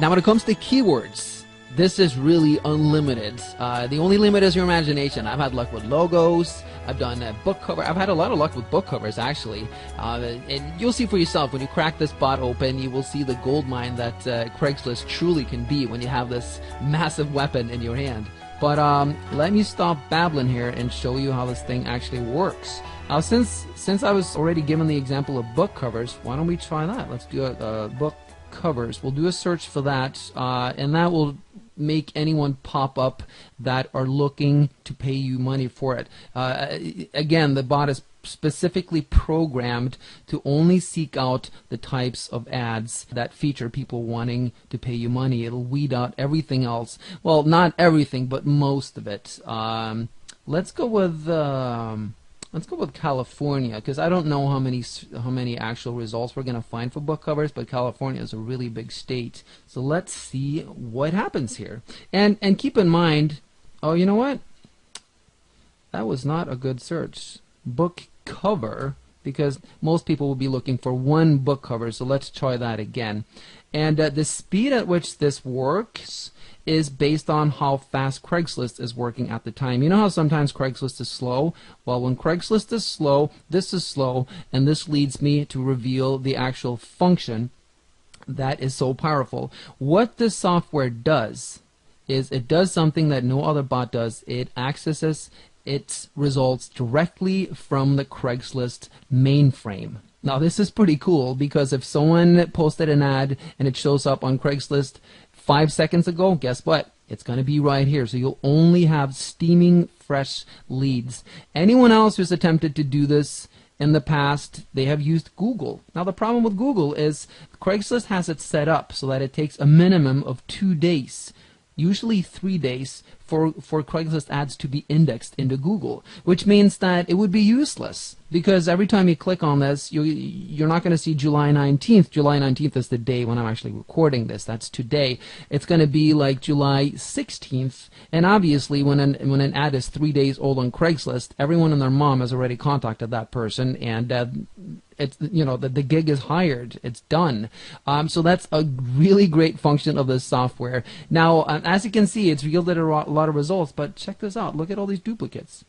Now when it comes to keywords, this is really unlimited. The only limit is your imagination. I've had luck with logos. I've done a book cover. I've had a lot of luck with book covers, actually. And you'll see for yourself when you crack this bot open. You will see the gold mine that Craigslist truly can be when you have this massive weapon in your hand. But let me stop babbling here and show you how this thing actually works. Now, since I was already given the example of book covers, why don't we try that? Let's do a book covers. We'll do a search for that, and that will make anyone pop up that are looking to pay you money for it. Again, the bot is specifically programmed to only seek out the types of ads that feature people wanting to pay you money. It'll weed out everything else. Well, not everything, but most of it. Let's go with California, because I don't know how many actual results we're going to find for book covers, but California is a really big state. So let's see what happens here. And keep in mind, oh, you know what? That was not a good search. Book cover, because most people will be looking for one book cover, so let's try that again. And the speed at which this works is based on how fast Craigslist is working at the time. You know how sometimes Craigslist is slow? Well, when Craigslist is slow, this is slow, and this leads me to reveal the actual function that is so powerful. What this software does is it does something that no other bot does. It accesses its results directly from the Craigslist mainframe. Now this is pretty cool, because if someone posted an ad and it shows up on Craigslist 5 seconds ago, guess what? It's going to be right here. So you'll only have steaming fresh leads. Anyone else who's attempted to do this in the past, they have used Google. Now the problem with Google is Craigslist has it set up so that it takes a minimum of 2 days, usually 3 days, for Craigslist ads to be indexed into Google, which means that it would be useless, because every time you click on this, you're not going to see July 19th. July 19th is the day when I'm actually recording this. That's today. It's going to be like July 16th, and obviously when an ad is 3 days old on Craigslist, everyone and their mom has already contacted that person, and it's, you know, the gig is hired. It's done. So that's a really great function of this software. Now, as you can see, it's yielded a lot of results, but check this out. Look at all these duplicates.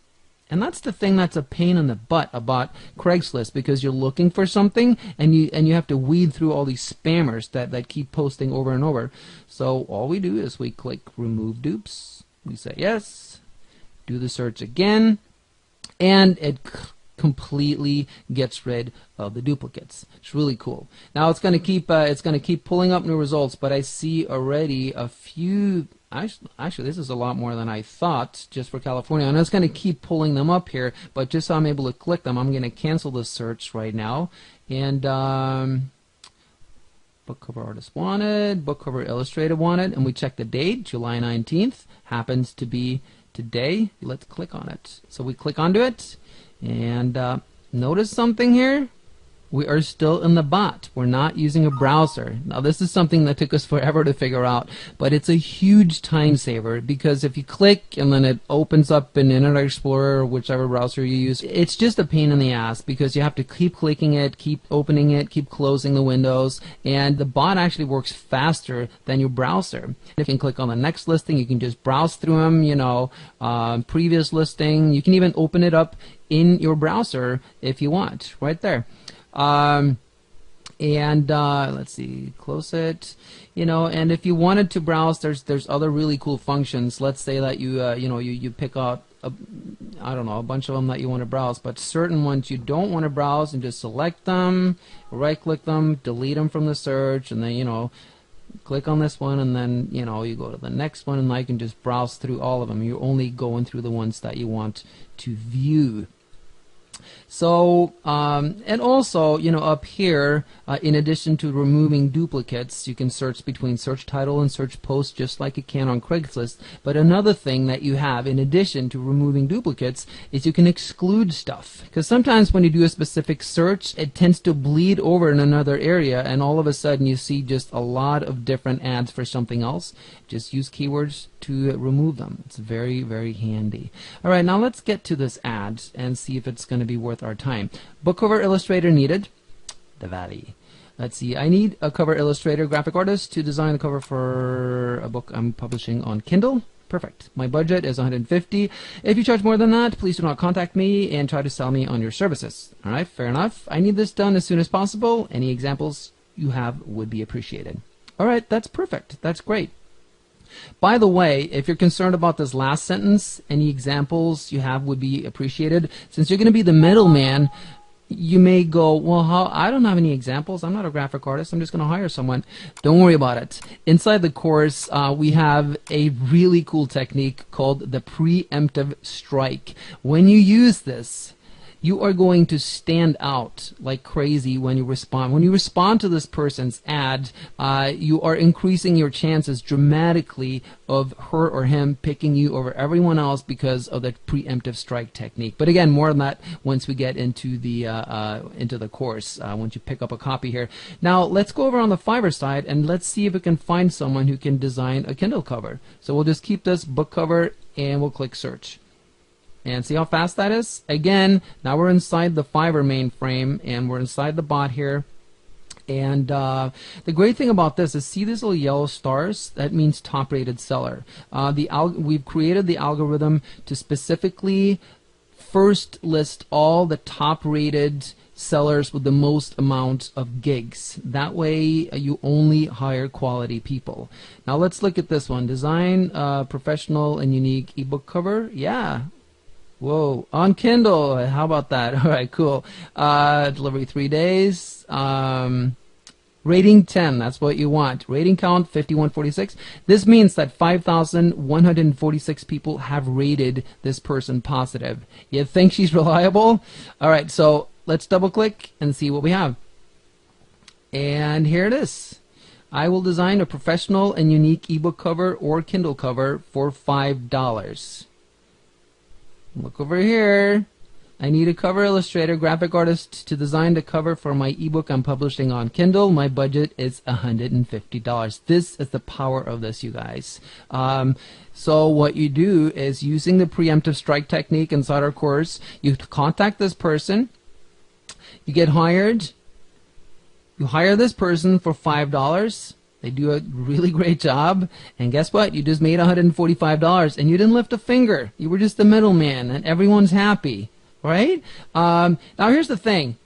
And that's the thing that's a pain in the butt about Craigslist, because you're looking for something and you have to weed through all these spammers that keep posting over and over. So all we do is we click remove dupes. We say yes, do the search again, and it completely gets rid of the duplicates. It's really cool. Now it's going to keep pulling up new results, but I see already a few. Actually, this is a lot more than I thought just for California. And it's going to keep pulling them up here, but just so I'm able to click them, I'm going to cancel the search right now. And book cover artist wanted, book cover illustrator wanted, and we check the date, July 19th, happens to be today. Let's click on it. So we click onto it, and notice something here. We are still in the bot. We're not using a browser. Now this is something that took us forever to figure out, but it's a huge time saver, because if you click and then it opens up in Internet Explorer or whichever browser you use, it's just a pain in the ass, because you have to keep clicking it, keep opening it, keep closing the windows, and the bot actually works faster than your browser. If you can click on the next listing, you can just browse through them, you know, previous listing. You can even open it up in your browser if you want, right there. Let's see, close it, you know, and if you wanted to browse, there's other really cool functions. Let's say that you pick out I don't know, a bunch of them that you want to browse, but certain ones you don't want to browse, and just select them, right click them, delete them from the search, and then, you know, click on this one, and then, you know, you go to the next one, and I can just browse through all of them. You're only going through the ones that you want to view. So, and also, you know, up here, in addition to removing duplicates, you can search between search title and search post just like you can on Craigslist. But another thing that you have, in addition to removing duplicates, is you can exclude stuff. Because sometimes when you do a specific search, it tends to bleed over in another area, and all of a sudden you see just a lot of different ads for something else. Just use keywords to remove them. It's very, very handy. All right, now let's get to this ad and see if it's going to be worth our time. Book cover illustrator needed. The Valley. Let's see. I need a cover illustrator, graphic artist to design the cover for a book I'm publishing on Kindle. Perfect. My budget is $150. If you charge more than that, please do not contact me and try to sell me on your services. All right, fair enough. I need this done as soon as possible. Any examples you have would be appreciated. All right, that's perfect. That's great. By the way, if you're concerned about this last sentence, any examples you have would be appreciated. Since you're going to be the middleman, you may go, well, I don't have any examples. I'm not a graphic artist. I'm just going to hire someone. Don't worry about it. Inside the course, we have a really cool technique called the preemptive strike. When you use this, you are going to stand out like crazy when you respond. When you respond to this person's ad, you are increasing your chances dramatically of her or him picking you over everyone else because of the preemptive strike technique. But again, more on that once we get into the course, once you pick up a copy here. Now, let's go over on the Fiverr side and let's see if we can find someone who can design a Kindle cover. So we'll just keep this book cover and we'll click search. And see how fast that is? Again, now we're inside the Fiverr mainframe and we're inside the bot here. And the great thing about this is, see these little yellow stars? That means top rated seller. We've created the algorithm to specifically first list all the top rated sellers with the most amount of gigs. That way you only hire quality people. Now let's look at this one. Design professional and unique ebook cover. Yeah. Whoa, on Kindle. How about that? All right, cool. Delivery 3 days. Rating 10. That's what you want. Rating count 5146. This means that 5,146 people have rated this person positive. You think she's reliable? All right, so let's double click and see what we have. And here it is. I will design a professional and unique ebook cover or Kindle cover for $5. Look over here. I need a cover illustrator, graphic artist to design the cover for my ebook I'm publishing on Kindle. My budget is $150. This is the power of this, you guys. So what you do is, using the preemptive strike technique inside our course, you contact this person, you get hired, you hire this person for $5. They do a really great job, and guess what? You just made $145, and you didn't lift a finger. You were just the middleman, and everyone's happy, right? Now here's the thing.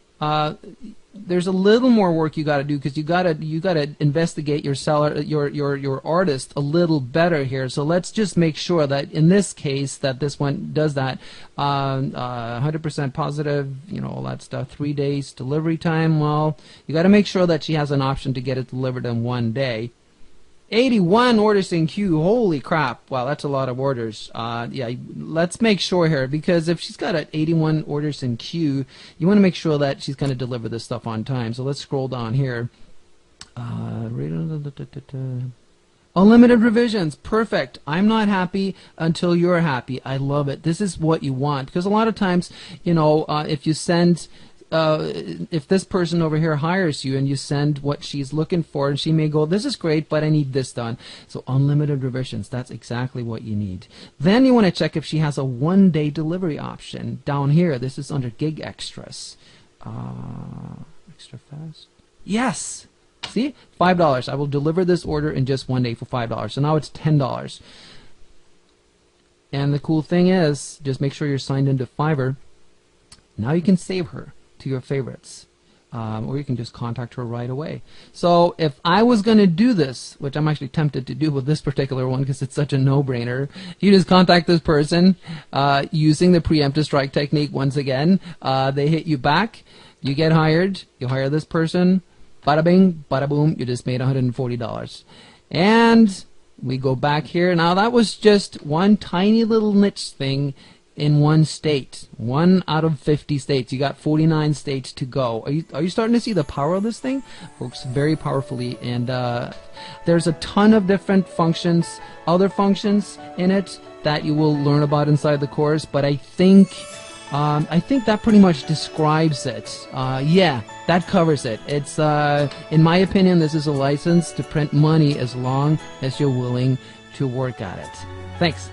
There's a little more work you got to do, because you got to investigate your seller, your artist a little better here. So let's just make sure that in this case that this one does that. 100% positive, you know, all that stuff. 3 days delivery time. Well, you got to make sure that she has an option to get it delivered in 1 day. 81 orders in queue. Holy crap. Wow, that's a lot of orders. Yeah, let's make sure here, because if she's got 81 orders in queue, you want to make sure that she's going to deliver this stuff on time. So let's scroll down here. Unlimited revisions. Perfect. I'm not happy until you're happy. I love it. This is what you want, because a lot of times, you know, if you send... if this person over here hires you and you send what she's looking for, and she may go, this is great, but I need this done. So unlimited revisions, that's exactly what you need. Then you want to check if she has a 1-day delivery option. Down here, this is under gig extras. Extra fast. Yes! See? $5. I will deliver this order in just 1 day for $5. So now it's $10. And the cool thing is, just make sure you're signed into Fiverr. Now you can save her to your favorites, or you can just contact her right away. So if I was going to do this, which I'm actually tempted to do with this particular one because it's such a no-brainer, you just contact this person using the preemptive strike technique once again. They hit you back, you get hired, you hire this person, bada bing, bada boom, you just made $140. And we go back here. Now that was just one tiny little niche thing in one state, 1 out of 50 states. You got 49 states to go. Are you starting to see the power of this thing? Works very powerfully, and there's a ton of different functions, other functions in it that you will learn about inside the course. But I think that pretty much describes it. Yeah, that covers it. It's in my opinion, this is a license to print money as long as you're willing to work at it. Thanks.